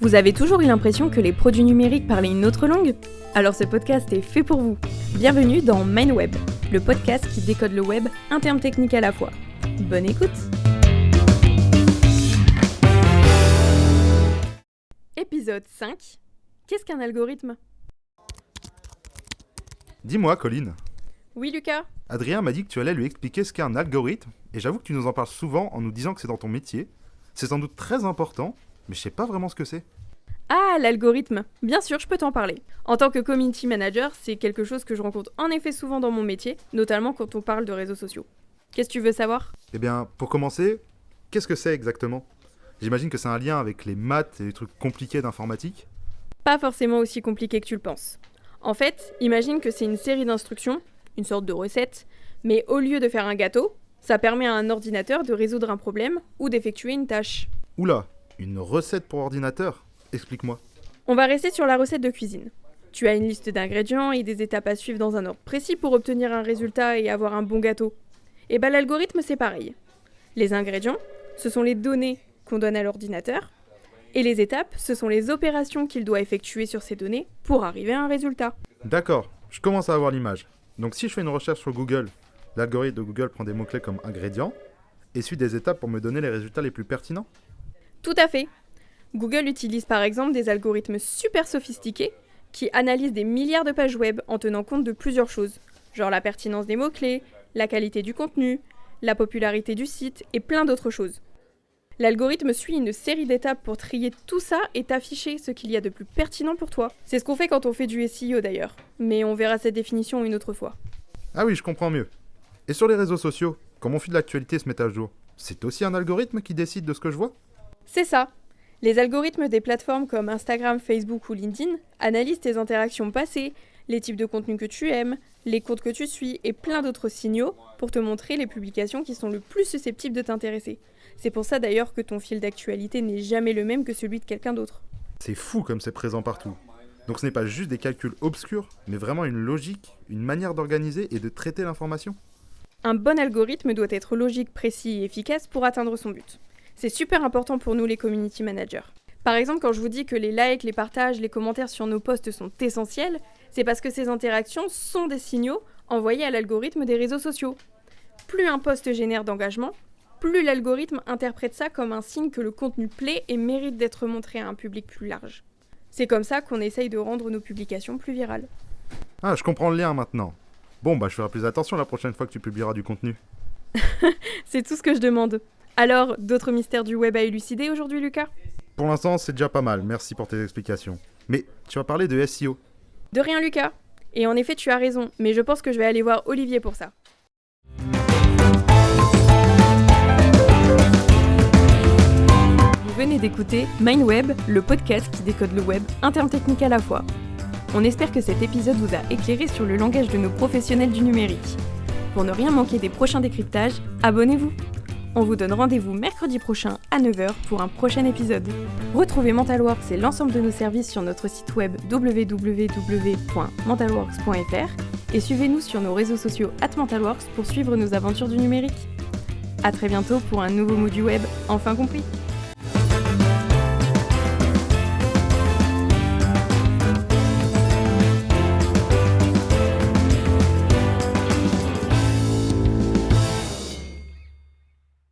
Vous avez toujours eu l'impression que les produits numériques parlaient une autre langue ? Alors ce podcast est fait pour vous. Bienvenue dans MindWeb, le podcast qui décode le web un terme technique à la fois. Bonne écoute. Épisode 5. Qu'est-ce qu'un algorithme ? Dis-moi, Colline. Oui, Lucas ? Adrien m'a dit que tu allais lui expliquer ce qu'est un algorithme, et j'avoue que tu nous en parles souvent en nous disant que c'est dans ton métier. C'est sans doute très important, mais je sais pas vraiment ce que c'est. Ah, l'algorithme. Bien sûr, je peux t'en parler. En tant que community manager, c'est quelque chose que je rencontre en effet souvent dans mon métier, notamment quand on parle de réseaux sociaux. Qu'est-ce que tu veux savoir ? Eh bien, pour commencer, qu'est-ce que c'est exactement ? J'imagine que c'est un lien avec les maths et les trucs compliqués d'informatique. Pas forcément aussi compliqué que tu le penses. En fait, imagine que c'est une série d'instructions, une sorte de recette, mais au lieu de faire un gâteau, ça permet à un ordinateur de résoudre un problème ou d'effectuer une tâche. Oula, une recette pour ordinateur ? Explique-moi. On va rester sur la recette de cuisine. Tu as une liste d'ingrédients et des étapes à suivre dans un ordre précis pour obtenir un résultat et avoir un bon gâteau. Et bah l'algorithme c'est pareil. Les ingrédients, ce sont les données qu'on donne à l'ordinateur, et les étapes, ce sont les opérations qu'il doit effectuer sur ces données pour arriver à un résultat. D'accord, je commence à avoir l'image. Donc si je fais une recherche sur Google, l'algorithme de Google prend des mots-clés comme ingrédients et suit des étapes pour me donner les résultats les plus pertinents ? Tout à fait. Google utilise par exemple des algorithmes super sophistiqués qui analysent des milliards de pages web en tenant compte de plusieurs choses, genre la pertinence des mots-clés, la qualité du contenu, la popularité du site et plein d'autres choses. L'algorithme suit une série d'étapes pour trier tout ça et t'afficher ce qu'il y a de plus pertinent pour toi. C'est ce qu'on fait quand on fait du SEO d'ailleurs, mais on verra cette définition une autre fois. Ah oui, je comprends mieux. Et sur les réseaux sociaux, quand mon fil d'actualité se met à jour, c'est aussi un algorithme qui décide de ce que je vois ? C'est ça. Les algorithmes des plateformes comme Instagram, Facebook ou LinkedIn analysent tes interactions passées, les types de contenus que tu aimes, les comptes que tu suis et plein d'autres signaux pour te montrer les publications qui sont le plus susceptibles de t'intéresser. C'est pour ça d'ailleurs que ton fil d'actualité n'est jamais le même que celui de quelqu'un d'autre. C'est fou comme c'est présent partout. Donc ce n'est pas juste des calculs obscurs, mais vraiment une logique, une manière d'organiser et de traiter l'information. Un bon algorithme doit être logique, précis et efficace pour atteindre son but. C'est super important pour nous les community managers. Par exemple, quand je vous dis que les likes, les partages, les commentaires sur nos posts sont essentiels, c'est parce que ces interactions sont des signaux envoyés à l'algorithme des réseaux sociaux. Plus un post génère d'engagement, plus l'algorithme interprète ça comme un signe que le contenu plaît et mérite d'être montré à un public plus large. C'est comme ça qu'on essaye de rendre nos publications plus virales. Ah, je comprends le lien maintenant. Bon, je ferai plus attention la prochaine fois que tu publieras du contenu. C'est tout ce que je demande. Alors, d'autres mystères du web à élucider aujourd'hui, Lucas ? Pour l'instant, c'est déjà pas mal, merci pour tes explications. Mais tu vas parler de SEO. De rien, Lucas. Et en effet, tu as raison, mais je pense que je vais aller voir Olivier pour ça. Vous venez d'écouter MindWeb, le podcast qui décode le web, un terme technique à la fois. On espère que cet épisode vous a éclairé sur le langage de nos professionnels du numérique. Pour ne rien manquer des prochains décryptages, abonnez-vous. On vous donne rendez-vous mercredi prochain à 9h pour un prochain épisode. Retrouvez Mentalworks et l'ensemble de nos services sur notre site web www.mentalworks.fr et suivez-nous sur nos réseaux sociaux @mentalworks pour suivre nos aventures du numérique. À très bientôt pour un nouveau mot du web enfin compris.